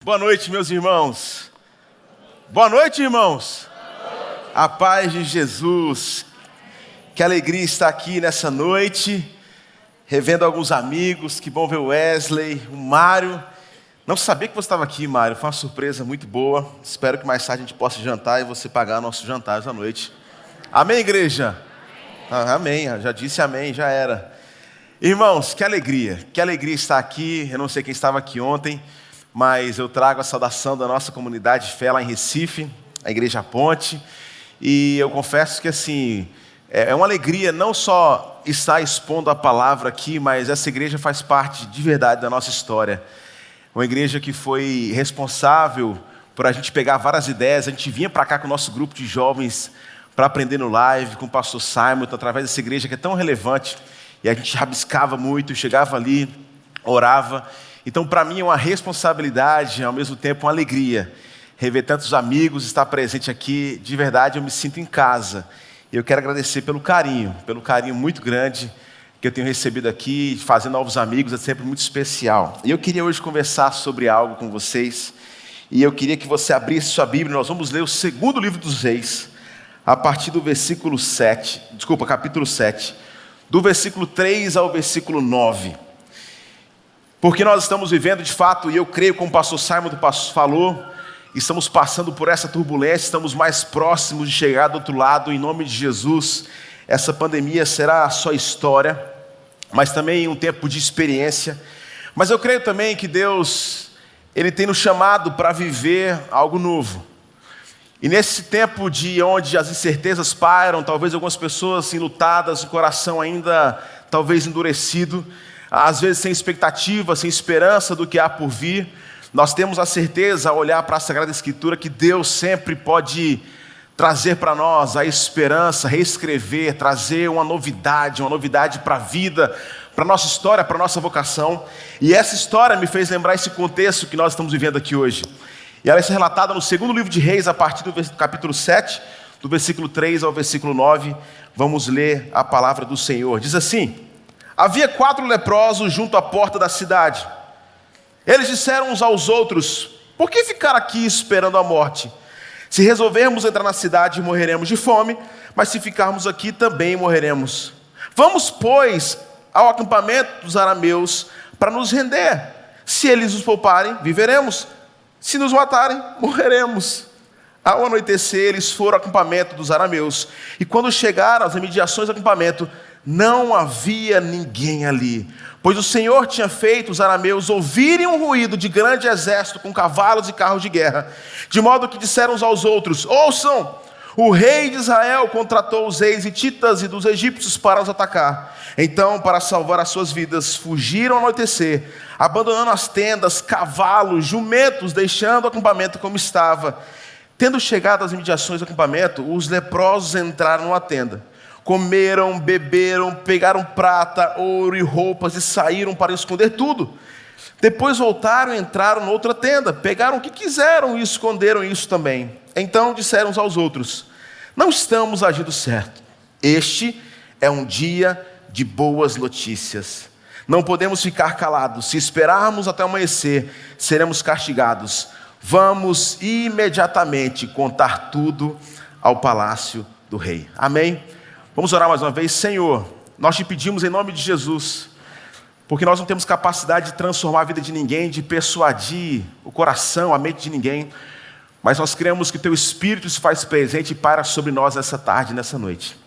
Boa noite, meus irmãos. Boa noite, irmãos. A paz de Jesus. Que alegria estar aqui nessa noite, revendo alguns amigos. Que bom ver o Wesley, o Mário. Não sabia que você estava aqui, Mário. Foi uma surpresa muito boa. Espero que mais tarde a gente possa jantar e você pagar nosso jantar essa noite. Amém, igreja? Amém. Já disse amém, já era. Irmãos, que alegria estar aqui. Eu não sei quem estava aqui ontem, mas eu trago a saudação da nossa comunidade de fé lá em Recife, a Igreja Ponte, e eu confesso que assim, é uma alegria não só estar expondo a palavra aqui, mas essa igreja faz parte de verdade da nossa história. Uma igreja que foi responsável por a gente pegar várias ideias. A gente vinha para cá com o nosso grupo de jovens para aprender no live, com o pastor Simon, através dessa igreja que é tão relevante, e a gente rabiscava muito, chegava ali, orava. Então, para mim é uma responsabilidade, ao mesmo tempo uma alegria, rever tantos amigos, estar presente aqui. De verdade, eu me sinto em casa. E eu quero agradecer pelo carinho muito grande que eu tenho recebido aqui, fazer novos amigos, é sempre muito especial. E eu queria hoje conversar sobre algo com vocês, e eu queria que você abrisse sua Bíblia. Nós vamos ler o segundo livro dos Reis, a partir do capítulo 7, do versículo 3 ao versículo 9. Porque nós estamos vivendo de fato, e eu creio, como o pastor Simon falou, estamos passando por essa turbulência, estamos mais próximos de chegar do outro lado. Em nome de Jesus, essa pandemia será só história, mas também um tempo de experiência. Mas eu creio também que Deus, Ele tem nos chamado para viver algo novo. E nesse tempo de onde as incertezas pairam, talvez algumas pessoas enlutadas, o coração ainda talvez endurecido, às vezes sem expectativa, sem esperança do que há por vir, nós temos a certeza, ao olhar para a Sagrada Escritura, que Deus sempre pode trazer para nós a esperança, reescrever, trazer uma novidade para a vida, para a nossa história, para a nossa vocação. E essa história me fez lembrar esse contexto que nós estamos vivendo aqui hoje. E ela é relatada no segundo livro de Reis, a partir do capítulo 7, do versículo 3 ao versículo 9. Vamos ler a palavra do Senhor. Diz assim: havia 4 leprosos junto à porta da cidade. Eles disseram uns aos outros: por que ficar aqui esperando a morte? Se resolvermos entrar na cidade, morreremos de fome, mas se ficarmos aqui, também morreremos. Vamos, pois, ao acampamento dos arameus para nos render. Se eles nos pouparem, viveremos. Se nos matarem, morreremos. Ao anoitecer, eles foram ao acampamento dos arameus, e quando chegaram às imediações do acampamento, não havia ninguém ali, pois o Senhor tinha feito os arameus ouvirem um ruído de grande exército com cavalos e carros de guerra, de modo que disseram uns aos outros: ouçam, o rei de Israel contratou os reis hititas e dos egípcios para os atacar. Então, para salvar as suas vidas, fugiram ao anoitecer, abandonando as tendas, cavalos, jumentos, deixando o acampamento como estava. Tendo chegado às imediações do acampamento, os leprosos entraram numa tenda. Comeram, beberam, pegaram prata, ouro e roupas e saíram para esconder tudo. Depois voltaram e entraram noutra tenda, pegaram o que quiseram e esconderam isso também. Então disseram uns aos outros: não estamos agindo certo. Este é um dia de boas notícias. Não podemos ficar calados. Se esperarmos até amanhecer, seremos castigados. Vamos imediatamente contar tudo ao palácio do rei. Amém? Vamos orar mais uma vez. Senhor, nós te pedimos em nome de Jesus, porque nós não temos capacidade de transformar a vida de ninguém, de persuadir o coração, a mente de ninguém, mas nós cremos que o Teu Espírito se faz presente e paira sobre nós nessa tarde, nessa noite.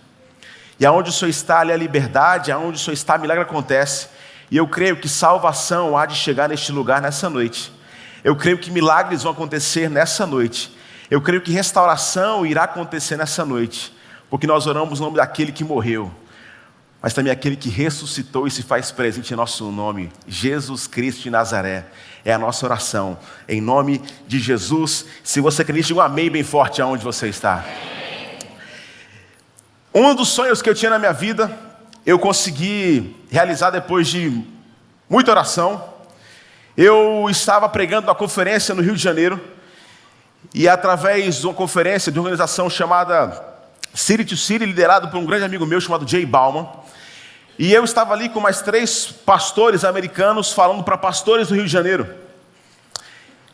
E aonde o Senhor está, ali a liberdade, aonde o Senhor está, milagre acontece. E eu creio que salvação há de chegar neste lugar nessa noite. Eu creio que milagres vão acontecer nessa noite. Eu creio que restauração irá acontecer nessa noite, porque nós oramos no nome daquele que morreu, mas também aquele que ressuscitou e se faz presente em nosso nome, Jesus Cristo de Nazaré. É a nossa oração, em nome de Jesus. Se você crê, diga um amém bem forte aonde você está. Um dos sonhos que eu tinha na minha vida, eu consegui realizar depois de muita oração. Eu estava pregando uma conferência no Rio de Janeiro, e através de uma conferência de uma organização chamada City to City, liderado por um grande amigo meu chamado Jay Bauman, e eu estava ali com mais 3 pastores americanos falando para pastores do Rio de Janeiro.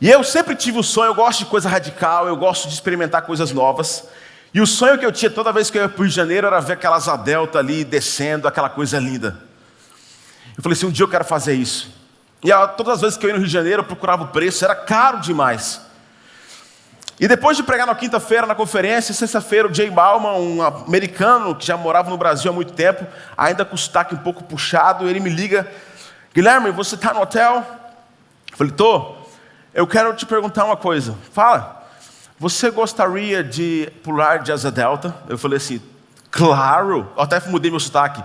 E eu sempre tive o sonho, eu gosto de coisa radical, eu gosto de experimentar coisas novas. E o sonho que eu tinha toda vez que eu ia para o Rio de Janeiro era ver aquela asa delta ali descendo, aquela coisa linda. Eu falei assim, um dia eu quero fazer isso. E todas as vezes que eu ia no Rio de Janeiro eu procurava o preço, era caro demais. E depois de pregar na quinta-feira na conferência, sexta-feira o Jay Bauman, um americano que já morava no Brasil há muito tempo, ainda com o sotaque um pouco puxado, ele me liga, Guilherme, você está no hotel? Eu falei, tô. Eu quero te perguntar uma coisa. Fala, você gostaria de pular de asa delta? Eu falei assim, claro. Eu até mudei meu sotaque.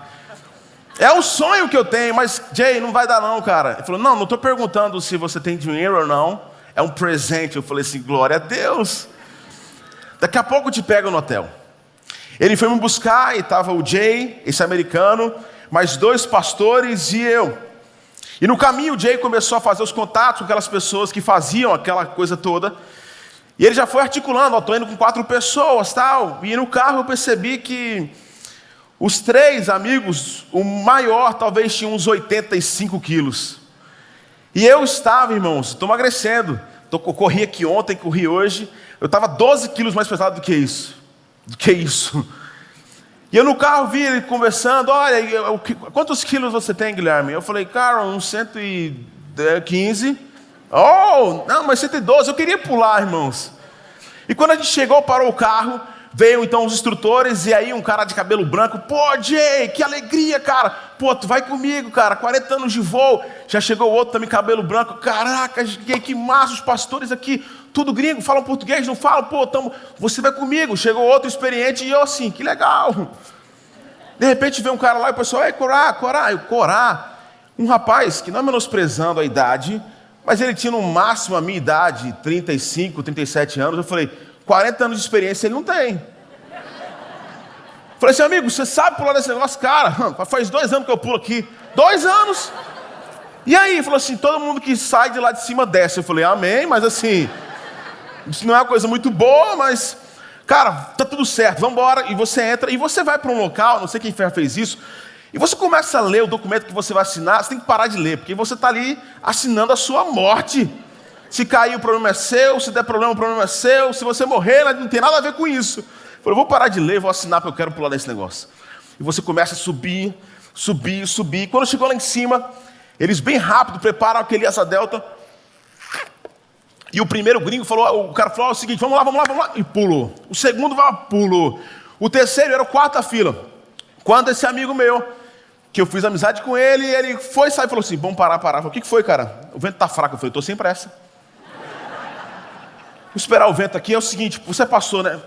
É um sonho que eu tenho, mas Jay, não vai dar não, cara. Ele falou, não estou perguntando se você tem dinheiro ou não. É um presente. Eu falei assim, glória a Deus. Daqui a pouco eu te pego no hotel. Ele foi me buscar e estava o Jay, esse americano, mais 2 pastores e eu. E no caminho o Jay começou a fazer os contatos com aquelas pessoas que faziam aquela coisa toda. E ele já foi articulando, estou indo com 4 pessoas, tal. E no carro eu percebi que os 3 amigos, o maior talvez tinha uns 85 quilos. E eu estava, irmãos, estou emagrecendo. Eu corri aqui ontem, corri hoje. Eu estava 12 quilos mais pesado do que isso. E eu no carro vi ele conversando, olha, quantos quilos você tem, Guilherme? Eu falei, cara, uns 115. Oh, não, mas 112, eu queria pular, irmãos. E quando a gente chegou, parou o carro, veio então os instrutores, e aí um cara de cabelo branco, pô, Jay, que alegria, cara. Pô, tu vai comigo, cara, 40 anos de voo. Já chegou outro também, cabelo branco, caraca, que massa, os pastores aqui, tudo gringo, falam português, não falam, pô, você vai comigo. Chegou outro experiente, e eu assim, que legal. De repente vem um cara lá, e o pessoal, Corá. Um rapaz que não é menosprezando a idade, mas ele tinha no máximo a minha idade, 35, 37 anos. Eu falei, 40 anos de experiência ele não tem. Falei assim, amigo, você sabe pular desse negócio? Cara, faz 2 anos que eu pulo aqui. 2 anos? E aí? Ele falou assim, todo mundo que sai de lá de cima desce. Eu falei, amém, mas assim, isso não é uma coisa muito boa, mas, cara, tá tudo certo, vamos embora. E você entra, e você vai para um local, não sei quem fez isso, e você começa a ler o documento que você vai assinar, você tem que parar de ler, porque você está ali assinando a sua morte. Se cair, o problema é seu, se der problema, o problema é seu, se você morrer, não tem nada a ver com isso. Eu falei, vou parar de ler, vou assinar porque eu quero pular nesse negócio. E você começa a subir. Quando chegou lá em cima, eles bem rápido preparam aquele asa delta. E o primeiro gringo falou, o cara falou o seguinte, vamos lá, e pulou. O segundo pulou. O terceiro era o 4º fila. Quando esse amigo meu, que eu fiz amizade com ele, ele foi sair e falou assim, vamos parar. Eu falei, o que foi, cara? O vento tá fraco. Eu falei, estou sem pressa. Vou esperar o vento aqui. É o seguinte, você passou, né?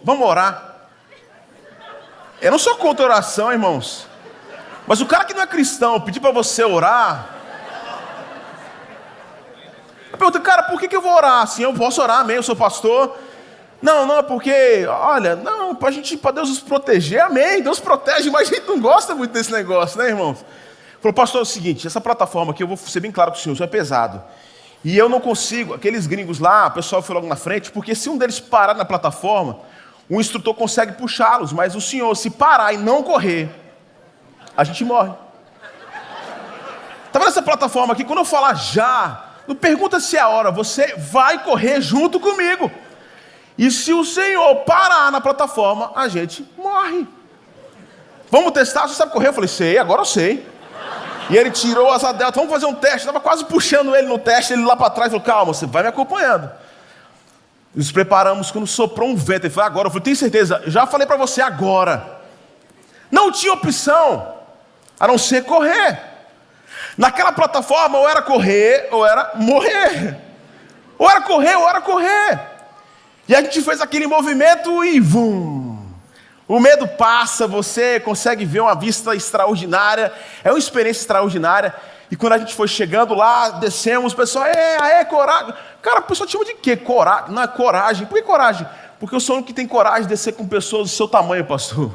Vamos orar. Eu não sou contra oração, irmãos. Mas o cara que não é cristão, pedir para você orar. Eu pergunto, cara, por que eu vou orar assim? Eu posso orar, amém, eu sou pastor. Não, é porque, olha, não, para Deus nos proteger, amém, Deus protege, mas a gente não gosta muito desse negócio, né, irmãos? Falou, pastor, é o seguinte, essa plataforma aqui, eu vou ser bem claro com o senhor, isso é pesado. E eu não consigo, aqueles gringos lá, o pessoal foi logo na frente, porque se um deles parar na plataforma, o instrutor consegue puxá-los, mas o senhor, se parar e não correr, a gente morre. Tá vendo essa plataforma aqui? Quando eu falar já, não pergunta se é a hora, você vai correr junto comigo. E se o Senhor parar na plataforma, a gente morre. Vamos testar? Você sabe correr? Eu falei, sei, agora eu sei. E ele tirou as asa delta, vamos fazer um teste. Estava quase puxando ele no teste, ele lá para trás falou, calma, você vai me acompanhando. Nos preparamos quando soprou um vento. Ele falou, agora. Eu falei, tem certeza? Já falei para você agora. Não tinha opção, a não ser correr. Naquela plataforma, ou era correr, ou era morrer. Ou era correr, ou era correr. E a gente fez aquele movimento e vum. O medo passa, você consegue ver uma vista extraordinária. É uma experiência extraordinária. E quando a gente foi chegando lá, descemos, o pessoal, coragem. Cara, o pessoal chama de quê? Coragem? Não é coragem. Por que coragem? Porque eu sou o único que tem coragem de descer com pessoas do seu tamanho, pastor.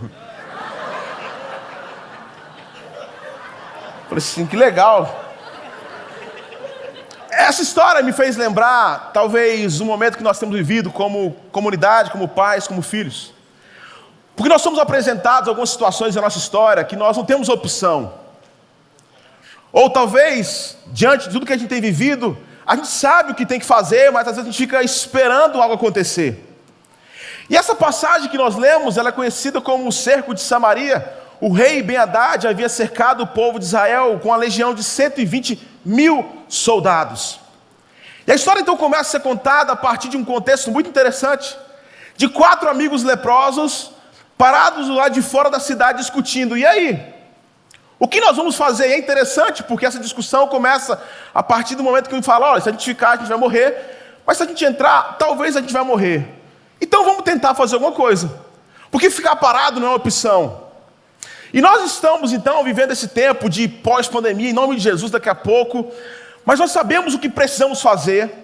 Falei assim, que legal. Essa história me fez lembrar, talvez, um momento que nós temos vivido como comunidade, como pais, como filhos. Porque nós somos apresentados algumas situações da nossa história que nós não temos opção. Ou talvez, diante de tudo que a gente tem vivido, a gente sabe o que tem que fazer, mas às vezes a gente fica esperando algo acontecer. E essa passagem que nós lemos, ela é conhecida como o cerco de Samaria. O rei Ben-Hadad havia cercado o povo de Israel com a legião de 120.000 soldados. E a história então começa a ser contada a partir de um contexto muito interessante, de 4 amigos leprosos parados do lado de fora da cidade discutindo. E aí? O que nós vamos fazer? E é interessante porque essa discussão começa a partir do momento que ele fala: olha, se a gente ficar a gente vai morrer, mas se a gente entrar, talvez a gente vai morrer. Então vamos tentar fazer alguma coisa, porque ficar parado não é uma opção. E nós estamos então vivendo esse tempo de pós-pandemia, em nome de Jesus daqui a pouco, mas nós sabemos o que precisamos fazer.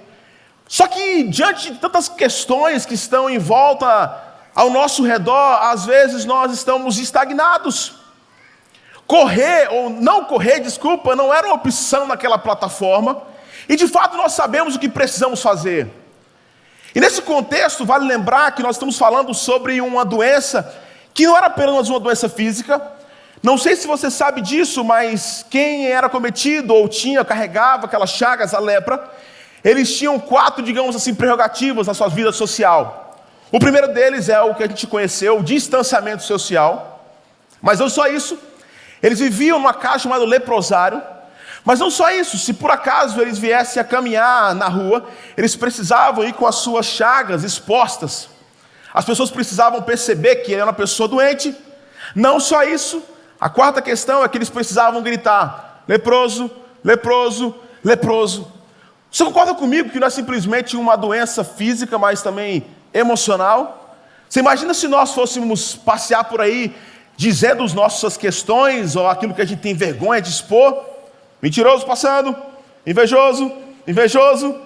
Só que diante de tantas questões que estão em volta ao nosso redor, às vezes nós estamos estagnados. Correr ou não correr, desculpa, não era uma opção naquela plataforma, e de fato nós sabemos o que precisamos fazer. E nesse contexto vale lembrar que nós estamos falando sobre uma doença que não era apenas uma doença física. Não sei se você sabe disso, mas quem era cometido ou carregava aquelas chagas, a lepra, eles tinham 4, digamos assim, prerrogativas na sua vida social. O primeiro deles é o que a gente conheceu, o distanciamento social. Mas não só isso, eles viviam numa casa chamada leprosário. Mas não só isso, se por acaso eles viessem a caminhar na rua, eles precisavam ir com as suas chagas expostas. As pessoas precisavam perceber que ele era uma pessoa doente. Não só isso, a 4ª questão é que eles precisavam gritar: leproso, leproso, leproso. Você concorda comigo que não é simplesmente uma doença física, mas também emocional? Você imagina se nós fôssemos passear por aí dizendo as nossas questões ou aquilo que a gente tem vergonha de expor? Mentiroso passando, invejoso, invejoso.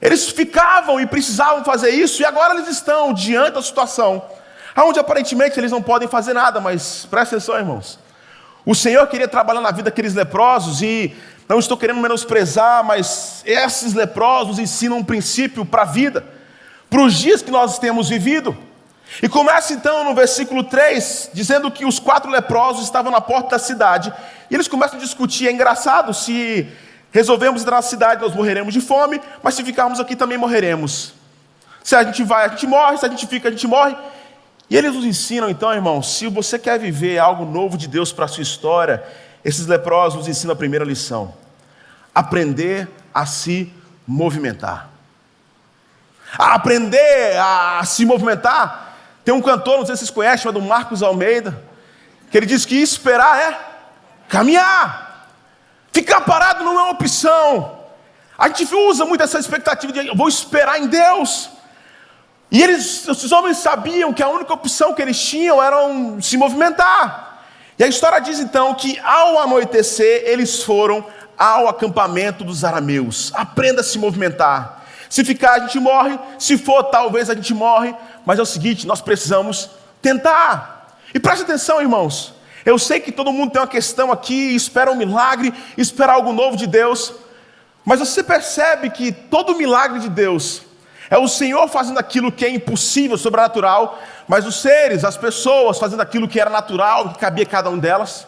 Eles ficavam e precisavam fazer isso, e agora eles estão diante da situação onde aparentemente eles não podem fazer nada. Mas presta atenção, irmãos, o Senhor queria trabalhar na vida daqueles leprosos, e não estou querendo menosprezar, mas esses leprosos ensinam um princípio para a vida, para os dias que nós temos vivido. E começa então no versículo 3, dizendo que os 4 leprosos estavam na porta da cidade, e eles começam a discutir. É engraçado, se resolvemos entrar na cidade, nós morreremos de fome, mas se ficarmos aqui também morreremos. Se a gente vai, a gente morre, se a gente fica, a gente morre. E eles nos ensinam então, irmãos, se você quer viver algo novo de Deus para a sua história, esses leprosos nos ensinam a primeira lição: aprender a se movimentar. A aprender a se movimentar. Tem um cantor, não sei se vocês conhecem, chamado Marcos Almeida, que ele diz que esperar é caminhar. Ficar parado não é uma opção. A gente usa muito essa expectativa de: eu vou esperar em Deus. E esses homens sabiam que a única opção que eles tinham era se movimentar. E a história diz então que ao anoitecer eles foram ao acampamento dos arameus. Aprenda a se movimentar. Se ficar a gente morre, se for talvez a gente morre, mas é o seguinte, nós precisamos tentar. E preste atenção, irmãos, eu sei que todo mundo tem uma questão aqui, espera um milagre, espera algo novo de Deus, mas você percebe que todo milagre de Deus é o Senhor fazendo aquilo que é impossível, sobrenatural, mas os seres, as pessoas fazendo aquilo que era natural, que cabia a cada um delas.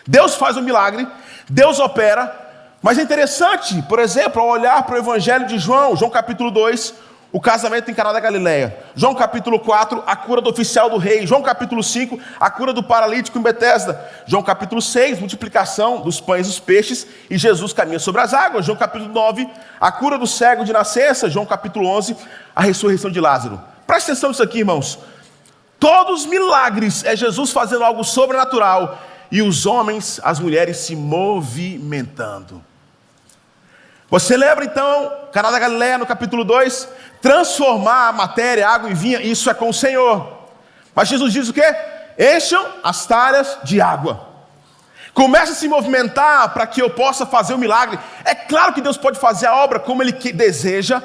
Deus faz um milagre, Deus opera. Mas é interessante, por exemplo, ao olhar para o Evangelho de João, João capítulo 2, o casamento em Caná da Galileia. João capítulo 4, a cura do oficial do rei. João capítulo 5, a cura do paralítico em Betesda. João capítulo 6, multiplicação dos pães e dos peixes, e Jesus caminha sobre as águas. João capítulo 9, a cura do cego de nascença. João capítulo 11, a ressurreição de Lázaro. Presta atenção nisso aqui, irmãos. Todos os milagres é Jesus fazendo algo sobrenatural, e os homens, as mulheres se movimentando. Você lembra então, Caná da Galileia no capítulo 2, transformar a matéria, água em vinho, isso é com o Senhor. Mas Jesus diz o quê? Encham as talhas de água. Comece a se movimentar para que eu possa fazer o milagre. É claro que Deus pode fazer a obra como Ele deseja,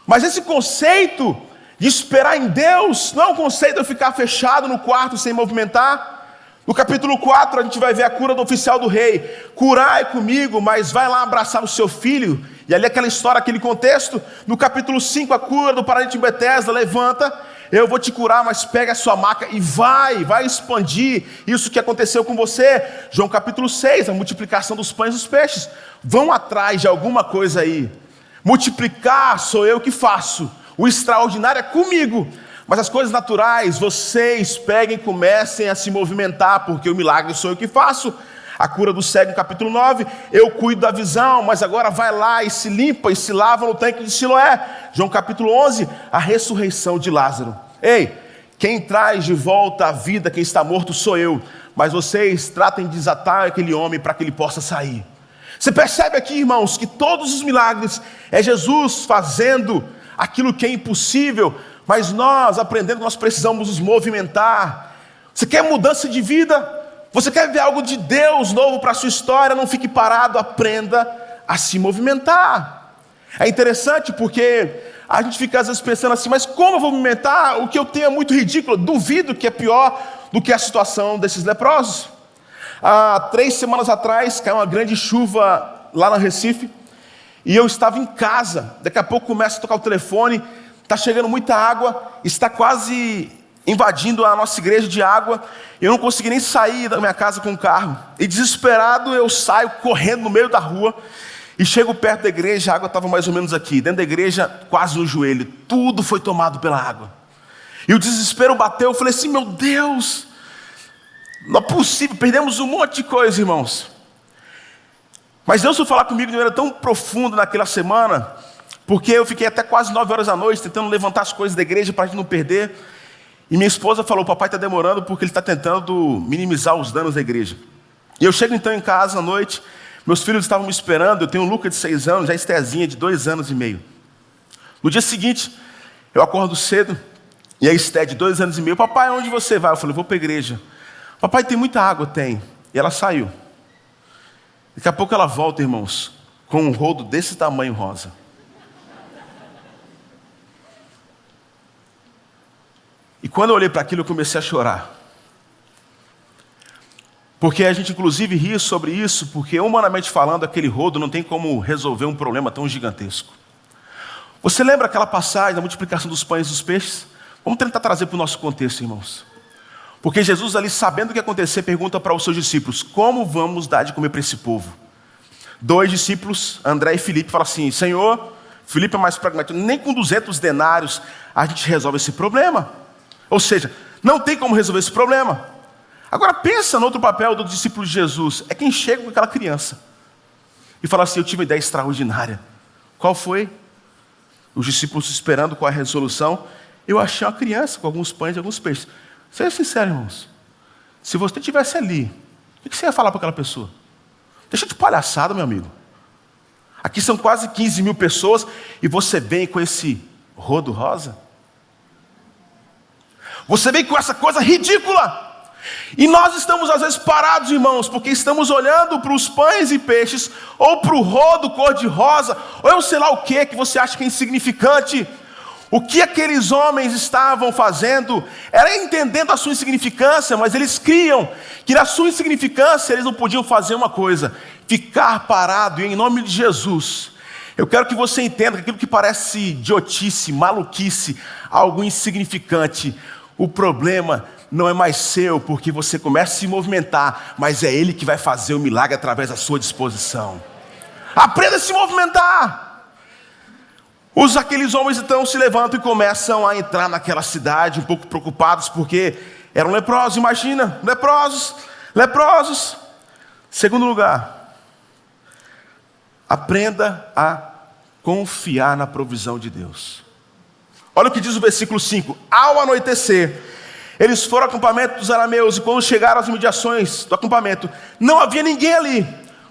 mas esse conceito de esperar em Deus não é um conceito de eu ficar fechado no quarto sem movimentar. No capítulo 4 a gente vai ver a cura do oficial do rei. Curai comigo, mas vai lá abraçar o seu filho. E ali aquela história, aquele contexto. No capítulo 5 a cura do paralítico em Betesda. Levanta, eu vou te curar, mas pega a sua maca e vai expandir isso que aconteceu com você. João capítulo 6, a multiplicação dos pães e dos peixes. Vão atrás de alguma coisa aí. Multiplicar sou eu que faço, o extraordinário é comigo. Mas as coisas naturais, vocês peguem e comecem a se movimentar, porque o milagre sou eu que faço. A cura do cego, no capítulo 9, eu cuido da visão, mas agora vai lá e se limpa e se lava no tanque de Siloé. João capítulo 11, a ressurreição de Lázaro. Ei, quem traz de volta a vida, quem está morto sou eu, mas vocês tratem de desatar aquele homem para que ele possa sair. Você percebe aqui, irmãos, que todos os milagres é Jesus fazendo aquilo que é impossível, mas nós aprendendo que nós precisamos nos movimentar. Você quer mudança de vida? Você quer ver algo de Deus novo para a sua história? Não fique parado, aprenda a se movimentar. É interessante porque a gente fica às vezes pensando assim, mas como eu vou movimentar? O que eu tenho é muito ridículo, duvido que é pior do que a situação desses leprosos. Há 3 semanas atrás caiu uma grande chuva lá no Recife, e eu estava em casa, daqui a pouco começa a tocar o telefone, está chegando muita água, está quase invadindo a nossa igreja de água, eu não consegui nem sair da minha casa com o carro, e desesperado eu saio correndo no meio da rua, e chego perto da igreja, a água estava mais ou menos aqui, dentro da igreja quase no joelho, tudo foi tomado pela água, e o desespero bateu, eu falei assim, meu Deus, não é possível, perdemos um monte de coisa, irmãos. Mas Deus foi falar comigo de maneira tão profunda naquela semana, porque eu fiquei até quase 9 horas da noite tentando levantar as coisas da igreja para a gente não perder. E minha esposa falou, o papai está demorando porque ele está tentando minimizar os danos da igreja. E eu chego então em casa à noite, meus filhos estavam me esperando, eu tenho o Lucas de 6 anos, a Estezinha de 2 anos e meio. No dia seguinte, eu acordo cedo, e a Esté de 2 anos e meio, papai, onde você vai? Eu falei, vou para a igreja. Papai, tem muita água? Tem. E ela saiu. Daqui a pouco ela volta, irmãos, com um rodo desse tamanho rosa. E quando eu olhei para aquilo, eu comecei a chorar. Porque a gente inclusive ri sobre isso, porque humanamente falando, aquele rodo não tem como resolver um problema tão gigantesco. Você lembra aquela passagem da multiplicação dos pães e dos peixes? Vamos tentar trazer para o nosso contexto, irmãos. Porque Jesus ali, sabendo o que ia acontecer, pergunta para os seus discípulos, como vamos dar de comer para esse povo? 2 discípulos, André e Filipe, falam assim, Senhor, Filipe é mais pragmático, nem com 200 denários a gente resolve esse problema. Ou seja, não tem como resolver esse problema. Agora pensa no outro papel do discípulo de Jesus, é quem chega com aquela criança e fala assim, eu tive uma ideia extraordinária. Qual foi? Os discípulos esperando qual é a resolução. Eu achei uma criança com alguns pães e alguns peixes. Seja sincero, irmãos. Se você estivesse ali, o que você ia falar para aquela pessoa? Deixa de palhaçada, meu amigo. Aqui são quase 15 mil pessoas e você vem com esse rodo rosa? Você vem com essa coisa ridícula. E nós estamos às vezes parados, irmãos, porque estamos olhando para os pães e peixes, ou para o rodo cor-de-rosa, ou eu sei lá o que você acha que é insignificante. O que aqueles homens estavam fazendo era entendendo a sua insignificância, mas eles criam que na sua insignificância eles não podiam fazer uma coisa, ficar parado. E em nome de Jesus, eu quero que você entenda que aquilo que parece idiotice, maluquice, algo insignificante, o problema não é mais seu, porque você começa a se movimentar, mas é Ele que vai fazer o milagre através da sua disposição. Aprenda a se movimentar. Aqueles homens então se levantam e começam a entrar naquela cidade, um pouco preocupados, porque eram leprosos, imagina, leprosos. Segundo lugar, aprenda a confiar na provisão de Deus. Olha o que diz o versículo 5, ao anoitecer, eles foram ao acampamento dos arameus, e quando chegaram às imediações do acampamento, não havia ninguém ali,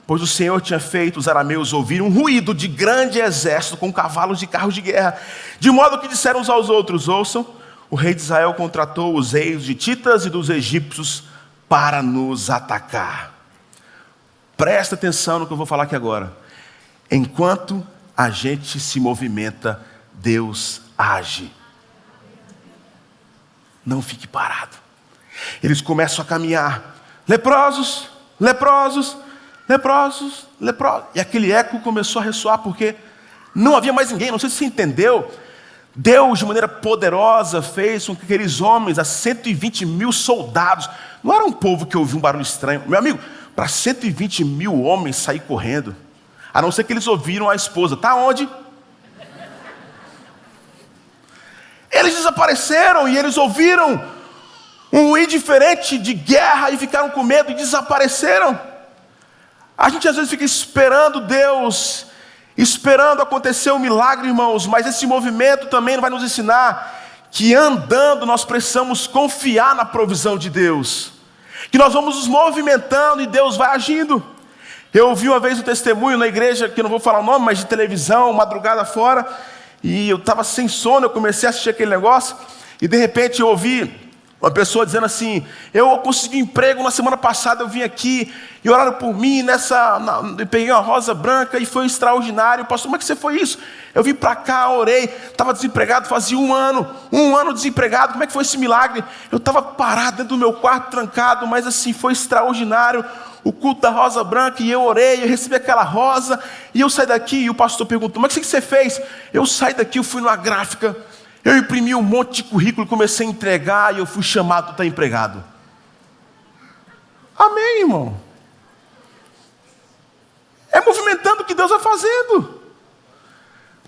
pois o Senhor tinha feito os arameus ouvir um ruído de grande exército com cavalos e carros de guerra, de modo que disseram uns aos outros, ouçam, o rei de Israel contratou os reis de Titas e dos egípcios para nos atacar. Presta atenção no que eu vou falar aqui agora. Enquanto a gente se movimenta, Deus age. Não fique parado. Eles começam a caminhar, leprosos. E aquele eco começou a ressoar, porque não havia mais ninguém. Não sei se você entendeu. Deus, de maneira poderosa, fez com que aqueles homens, as 120 mil soldados, não era um povo que ouvia um barulho estranho. Meu amigo, para 120 mil homens sair correndo, a não ser que eles ouviram a esposa. Tá onde? Eles desapareceram e eles ouviram um indiferente de guerra e ficaram com medo e desapareceram. A gente às vezes fica esperando Deus, esperando acontecer um milagre, irmãos, mas esse movimento também vai nos ensinar que andando nós precisamos confiar na provisão de Deus, que nós vamos nos movimentando e Deus vai agindo. Eu ouvi uma vez um testemunho na igreja, que eu não vou falar o nome, mas de televisão, madrugada fora, e eu estava sem sono, eu comecei a assistir aquele negócio, e de repente eu ouvi uma pessoa dizendo assim: eu consegui emprego na semana passada, eu vim aqui e oraram por mim, eu peguei uma rosa branca e foi extraordinário. Pastor, como é que você foi isso? Eu vim para cá, orei, estava desempregado, fazia um ano desempregado. Como é que foi esse milagre? Eu estava parado dentro do meu quarto, trancado, mas assim, foi extraordinário. O culto da rosa branca, e eu orei, eu recebi aquela rosa, e eu saí daqui, e o pastor perguntou: mas o que você fez? Eu saí daqui, eu fui numa gráfica, eu imprimi um monte de currículo, comecei a entregar, e eu fui chamado para estar empregado. Amém, irmão? É movimentando o que Deus vai fazendo.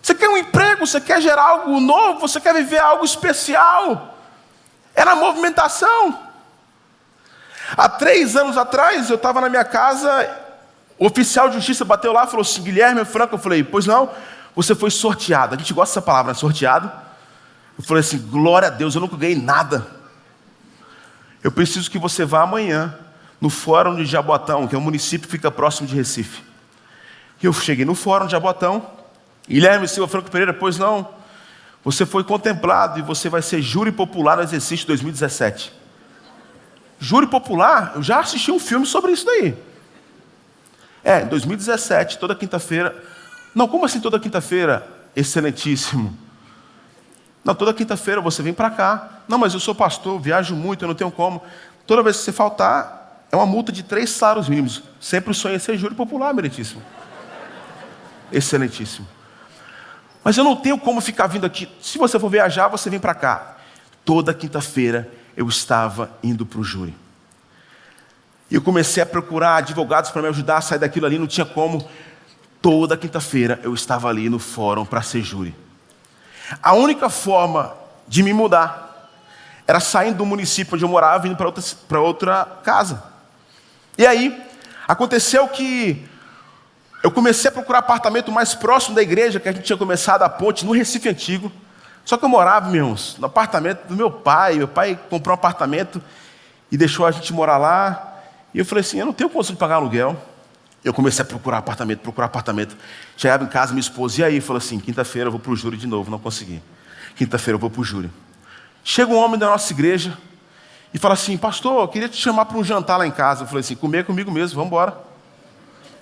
Você quer um emprego, você quer gerar algo novo, você quer viver algo especial. É na movimentação. Há 3 anos atrás, eu estava na minha casa, o oficial de justiça bateu lá e falou assim: Guilherme Franco. Eu falei: pois não, você foi sorteado. A gente gosta dessa palavra, né? Sorteado. Eu falei assim: glória a Deus, eu nunca ganhei nada. Eu preciso que você vá amanhã no Fórum de Jaboatão, que é um município que fica próximo de Recife. E eu cheguei no Fórum de Jaboatão. Guilherme Silva Franco Pereira: pois não, você foi contemplado e você vai ser júri popular no exercício 2017. Júri popular? Eu já assisti um filme sobre isso daí. Em 2017, toda quinta-feira. Não, como assim toda quinta-feira? Excelentíssimo. Não, toda quinta-feira você vem para cá. Não, mas eu sou pastor, viajo muito, eu não tenho como. Toda vez que você faltar, é uma multa de 3 salários mínimos. Sempre sonhei em ser júri popular, meritíssimo. Excelentíssimo. Mas eu não tenho como ficar vindo aqui. Se você for viajar, você vem para cá. Toda quinta-feira eu estava indo para o júri. E eu comecei a procurar advogados para me ajudar a sair daquilo ali, não tinha como. Toda quinta-feira eu estava ali no fórum para ser júri. A única forma de me mudar era saindo do município onde eu morava e indo para outra casa. E aí, aconteceu que eu comecei a procurar apartamento mais próximo da igreja, que a gente tinha começado a ponte, no Recife Antigo. Só que eu morava, meus, no apartamento do meu pai. Meu pai comprou um apartamento e deixou a gente morar lá. E eu falei assim: eu não tenho condição de pagar aluguel. Eu comecei a procurar apartamento. Chegava em casa, minha esposa, e aí? Falou assim: quinta-feira eu vou para o júri de novo. Não consegui. Quinta-feira eu vou para o júri. Chega um homem da nossa igreja e fala assim: pastor, eu queria te chamar para um jantar lá em casa. Eu falei assim: comer comigo mesmo, vamos embora.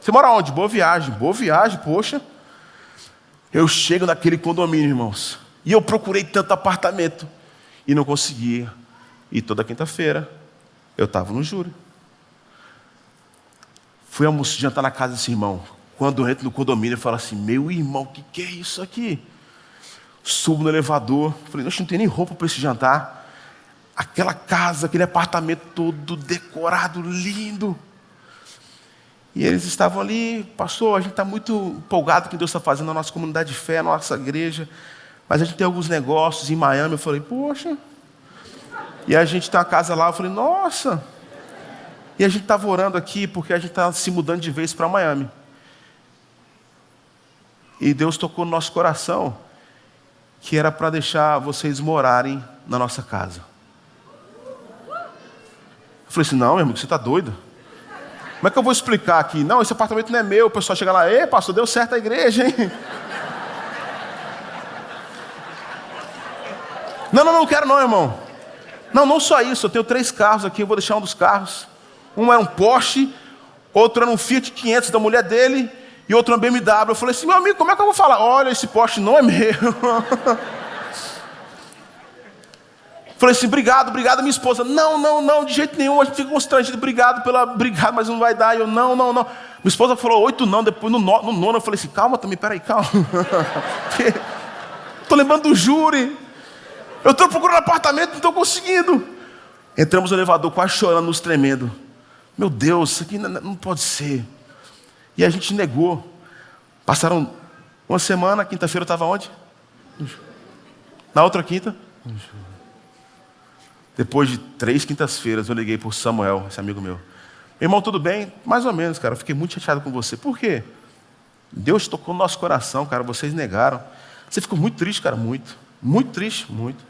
Você mora onde? Boa Viagem, poxa. Eu chego naquele condomínio, irmãos. E eu procurei tanto apartamento e não conseguia. E toda quinta-feira eu estava no júri. Fui jantar na casa desse irmão. Quando eu entro no condomínio, eu falo assim: meu irmão, o que é isso aqui? Subo no elevador. Falei: não tem nem roupa para esse jantar. Aquela casa, aquele apartamento todo decorado, lindo. E eles estavam ali: pastor, a gente está muito empolgado com o que Deus está fazendo na nossa comunidade de fé, na nossa igreja. Mas a gente tem alguns negócios em Miami. Eu falei: poxa. E a gente tem uma casa lá. Eu falei: nossa. E a gente estava orando aqui porque a gente está se mudando de vez para Miami. E Deus tocou no nosso coração que era para deixar vocês morarem na nossa casa. Eu falei assim: não, meu irmão, você está doido? Como é que eu vou explicar aqui? Não, esse apartamento não é meu. O pessoal chega lá: ei, pastor, deu certo a igreja, hein? Não quero não, irmão. Não só isso, eu tenho 3 carros aqui, eu vou deixar um dos carros. Um era um Porsche, outro era um Fiat 500 da mulher dele, e outro uma BMW. Eu falei assim: meu amigo, como é que eu vou falar? Olha, esse Porsche não é meu. Falei assim: obrigado, minha esposa. Não, de jeito nenhum, a gente fica constrangido. Obrigado, mas não vai dar. Eu, não. Minha esposa falou 8 não, depois no 9 eu falei assim: calma também, peraí, calma. Estou lembrando do júri. Eu estou procurando apartamento, não estou conseguindo. Entramos no elevador quase chorando, nos tremendo. Meu Deus, isso aqui não pode ser. E a gente negou. Passaram uma semana, quinta-feira eu estava onde? Na outra quinta? Depois de 3 quintas-feiras eu liguei para o Samuel, esse amigo meu. Irmão, tudo bem? Mais ou menos, cara. Eu fiquei muito chateado com você. Por quê? Deus tocou no nosso coração, cara. Vocês negaram. Você ficou muito triste, cara. Muito. Muito triste. Muito.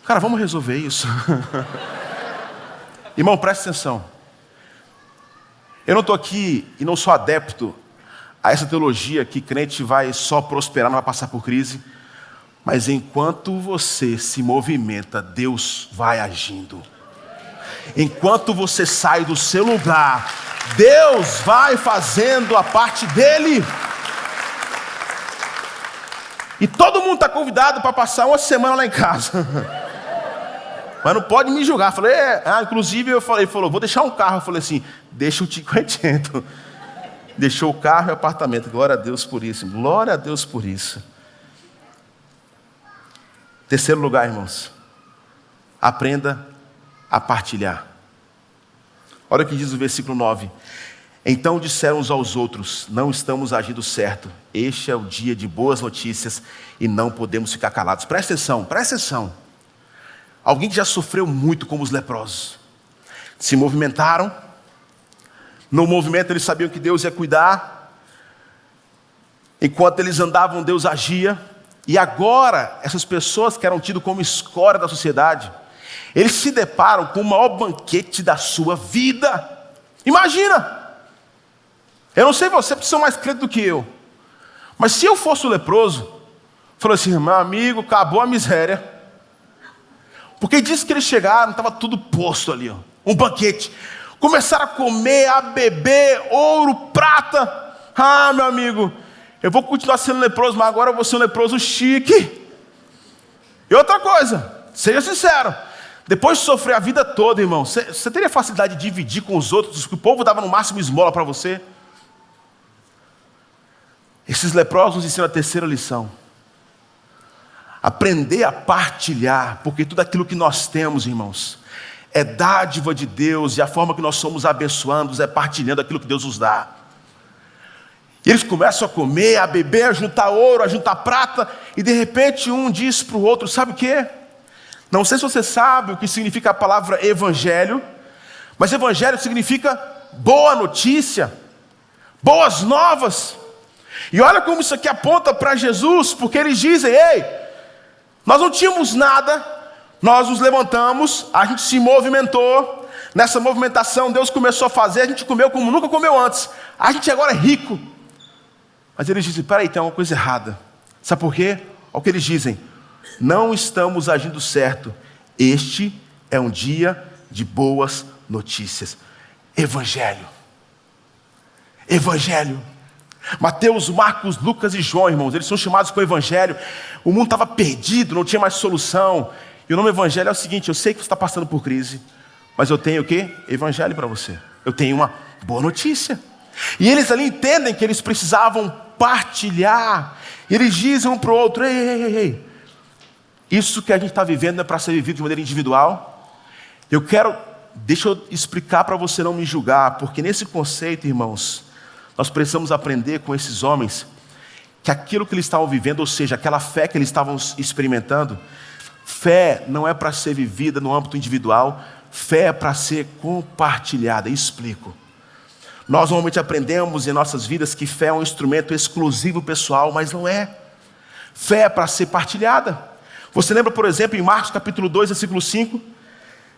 Cara, vamos resolver isso. Irmão, presta atenção. Eu não estou aqui e não sou adepto a essa teologia que crente vai só prosperar, não vai passar por crise. Mas enquanto você se movimenta, Deus vai agindo. Enquanto você sai do seu lugar, Deus vai fazendo a parte dele. E todo mundo está convidado para passar uma semana lá em casa. Mas não pode me julgar. Falei, inclusive ele falou, vou deixar um carro. Eu falei assim, deixa o Tico Etento. Deixou o carro e o apartamento. Glória a Deus por isso. Glória a Deus por isso. Terceiro lugar, irmãos. Aprenda a partilhar. Olha o que diz o versículo 9. Então disseram uns aos outros, não estamos agindo certo. Este é o dia de boas notícias e não podemos ficar calados. Presta atenção, presta atenção. Alguém que já sofreu muito como os leprosos. Se movimentaram. No movimento eles sabiam que Deus ia cuidar. Enquanto eles andavam, Deus agia. E agora, essas pessoas que eram tidas como escória da sociedade, eles se deparam com o maior banquete da sua vida. Imagina! Eu não sei você, porque você é mais crente do que eu. Mas se eu fosse o leproso, falou assim, meu amigo, acabou a miséria. Porque disse que eles chegaram, estava tudo posto ali, ó, um banquete. Começaram a comer, a beber, ouro, prata. Ah, meu amigo, eu vou continuar sendo leproso, mas agora eu vou ser um leproso chique. E outra coisa, seja sincero, depois de sofrer a vida toda, irmão, você teria facilidade de dividir com os outros, que o povo dava no máximo esmola para você? Esses leprosos nos ensinam a terceira lição. Aprender a partilhar, porque tudo aquilo que nós temos, irmãos, é dádiva de Deus, e a forma que nós somos abençoados é partilhando aquilo que Deus nos dá. E eles começam a comer, a beber, a juntar ouro, a juntar prata, e de repente um diz para o outro, sabe o quê? Não sei se você sabe o que significa a palavra evangelho, mas evangelho significa boa notícia, boas novas. E olha como isso aqui aponta para Jesus, porque eles dizem, ei, nós não tínhamos nada, nós nos levantamos, a gente se movimentou, nessa movimentação Deus começou a fazer, a gente comeu como nunca comeu antes, a gente agora é rico. Mas eles dizem, peraí, tem uma coisa errada. Sabe por quê? Olha o que eles dizem, não estamos agindo certo, este é um dia de boas notícias. Evangelho. Evangelho. Mateus, Marcos, Lucas e João, irmãos, eles são chamados com o Evangelho. O mundo estava perdido, não tinha mais solução. E o nome Evangelho é o seguinte, eu sei que você está passando por crise, mas eu tenho o quê? Evangelho para você. Eu tenho uma boa notícia. E eles ali entendem que eles precisavam partilhar. E eles dizem um para o outro, ei, isso que a gente está vivendo não é para ser vivido de maneira individual. Deixa eu explicar para você não me julgar, porque nesse conceito, irmãos, nós precisamos aprender com esses homens que aquilo que eles estavam vivendo, ou seja, aquela fé que eles estavam experimentando, fé não é para ser vivida no âmbito individual, fé é para ser compartilhada. Explico. Nós normalmente aprendemos em nossas vidas que fé é um instrumento exclusivo pessoal, mas não é. Fé é para ser partilhada. Você lembra, por exemplo, em Marcos capítulo 2, versículo 5?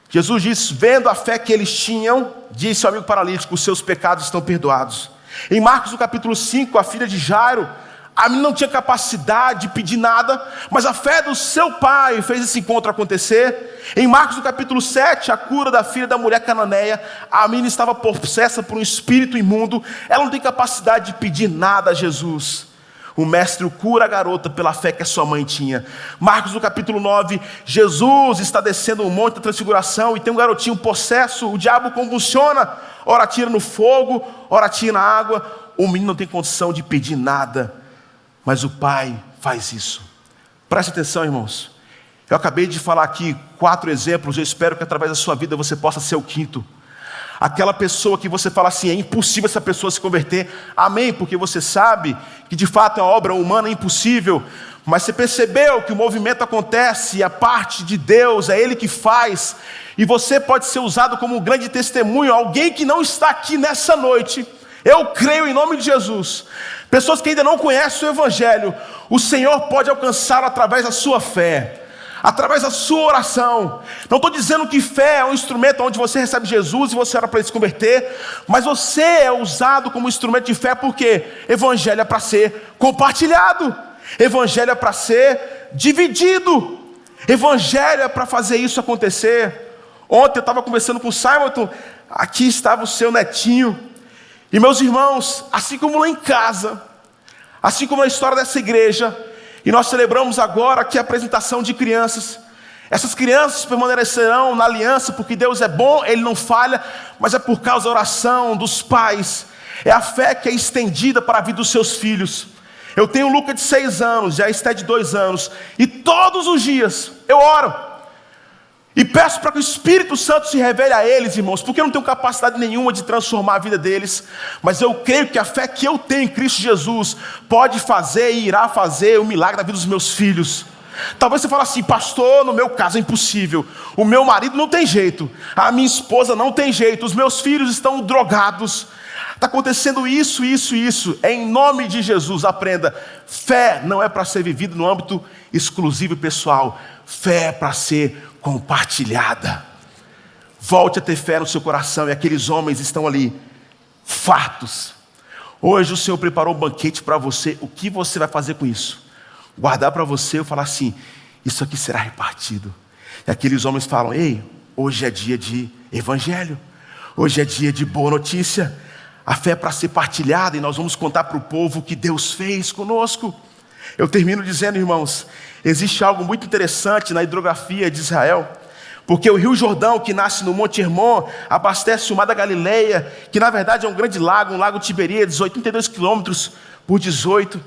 Jesus diz, vendo a fé que eles tinham, disse ao amigo paralítico, os seus pecados estão perdoados. Em Marcos, no capítulo 5, a filha de Jairo, a menina não tinha capacidade de pedir nada, mas a fé do seu pai fez esse encontro acontecer. Em Marcos, no capítulo 7, a cura da filha da mulher cananeia, a menina estava possessa por um espírito imundo, ela não tem capacidade de pedir nada a Jesus. O mestre cura a garota pela fé que a sua mãe tinha. Marcos, no capítulo 9, Jesus está descendo um monte da transfiguração e tem um garotinho possesso, o diabo convulsiona, ora tira no fogo, ora tira na água. O menino não tem condição de pedir nada, mas o Pai faz isso. Preste atenção, irmãos. Eu acabei de falar aqui 4 exemplos, eu espero que através da sua vida você possa ser o 5º. Aquela pessoa que você fala assim, é impossível essa pessoa se converter. Amém, porque você sabe que de fato é uma obra humana impossível. Mas você percebeu que o movimento acontece e a parte de Deus, é Ele que faz. E você pode ser usado como um grande testemunho. Alguém que não está aqui nessa noite, eu creio em nome de Jesus. Pessoas que ainda não conhecem o Evangelho, o Senhor pode alcançá-lo através da sua fé, através da sua oração. Não estou dizendo que fé é um instrumento onde você recebe Jesus e você ora para ele se converter, mas você é usado como instrumento de fé porque Evangelho é para ser compartilhado, Evangelho é para ser dividido, Evangelho é para fazer isso acontecer. Ontem eu estava conversando com o Simon, aqui estava o seu netinho, e meus irmãos, assim como lá em casa, assim como na história dessa igreja, e nós celebramos agora aqui a apresentação de crianças. Essas crianças permanecerão na aliança, porque Deus é bom, Ele não falha, mas é por causa da oração dos pais. É a fé que é estendida para a vida dos seus filhos. Eu tenho o Luca de 6 anos, e a Esté de 2 anos, e todos os dias eu oro. E peço para que o Espírito Santo se revele a eles, irmãos, porque eu não tenho capacidade nenhuma de transformar a vida deles, mas eu creio que a fé que eu tenho em Cristo Jesus pode fazer e irá fazer o milagre na vida dos meus filhos. Talvez você fale assim, pastor, no meu caso é impossível, o meu marido não tem jeito, a minha esposa não tem jeito, os meus filhos estão drogados, está acontecendo isso, em nome de Jesus, aprenda, fé não é para ser vivida no âmbito exclusivo e pessoal, fé é para ser compartilhada. Volte a ter fé no seu coração, e aqueles homens estão ali, fartos. Hoje o Senhor preparou um banquete para você, o que você vai fazer com isso? Guardar para você ou falar assim, isso aqui será repartido? E aqueles homens falam, ei, hoje é dia de evangelho, hoje é dia de boa notícia, a fé é para ser partilhada, e nós vamos contar para o povo o que Deus fez conosco. Eu termino dizendo, irmãos, existe algo muito interessante na hidrografia de Israel, porque o Rio Jordão, que nasce no Monte Hermon, abastece o Mar da Galileia, que na verdade é um grande lago, um lago Tiberíades, 82 quilômetros por 18,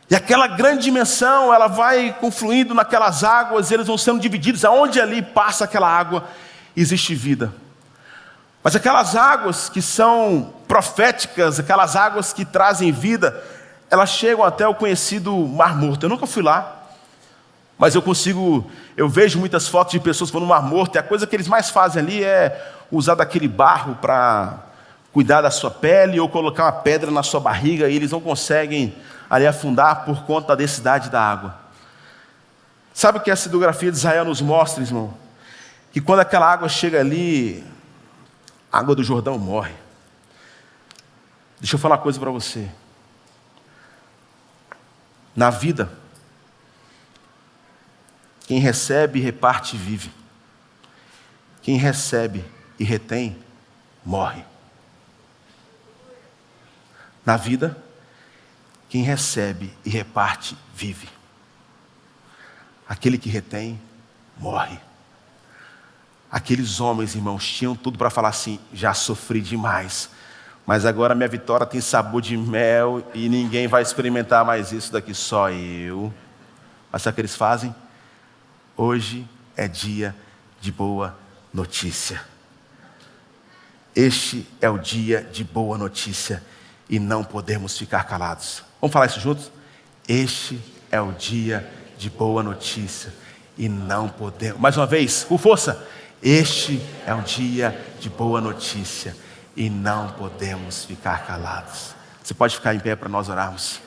e aquela grande dimensão, ela vai confluindo naquelas águas, eles vão sendo divididos, aonde ali passa aquela água, existe vida. Mas aquelas águas que são proféticas, aquelas águas que trazem vida, elas chegam até o conhecido Mar Morto. Eu nunca fui lá, mas eu vejo muitas fotos de pessoas que vão no Mar Morto, e a coisa que eles mais fazem ali é usar daquele barro para cuidar da sua pele, ou colocar uma pedra na sua barriga, e eles não conseguem ali afundar por conta da densidade da água. Sabe o que essa hidrografia de Israel nos mostra, irmão? Que quando aquela água chega ali, a água do Jordão morre. Deixa eu falar uma coisa para você. Na vida, quem recebe, reparte e vive. Quem recebe e retém, morre. Na vida, quem recebe e reparte, vive. Aquele que retém, morre. Aqueles homens, irmãos, tinham tudo para falar assim, já sofri demais, mas agora minha vitória tem sabor de mel e ninguém vai experimentar mais isso daqui, só eu. Mas sabe o que eles fazem? Hoje é dia de boa notícia. Este é o dia de boa notícia e não podemos ficar calados. Vamos falar isso juntos? Este é o dia de boa notícia e não podemos... Mais uma vez, com força. Este é um dia de boa notícia e não podemos ficar calados. Você pode ficar em pé para nós orarmos.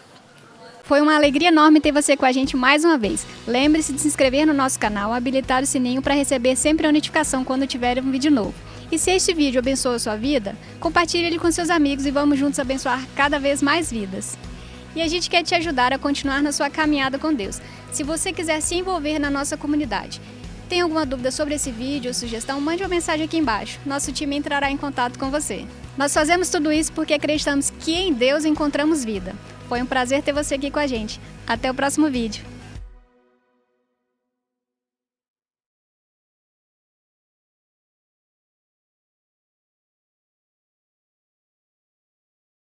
Foi uma alegria enorme ter você com a gente mais uma vez. Lembre-se de se inscrever no nosso canal, habilitar o sininho para receber sempre a notificação quando tiver um vídeo novo. E se este vídeo abençoa a sua vida, compartilhe ele com seus amigos e vamos juntos abençoar cada vez mais vidas. E a gente quer te ajudar a continuar na sua caminhada com Deus. Se você quiser se envolver na nossa comunidade, tem alguma dúvida sobre esse vídeo ou sugestão, mande uma mensagem aqui embaixo. Nosso time entrará em contato com você. Nós fazemos tudo isso porque acreditamos que em Deus encontramos vida. Foi um prazer ter você aqui com a gente. Até o próximo vídeo.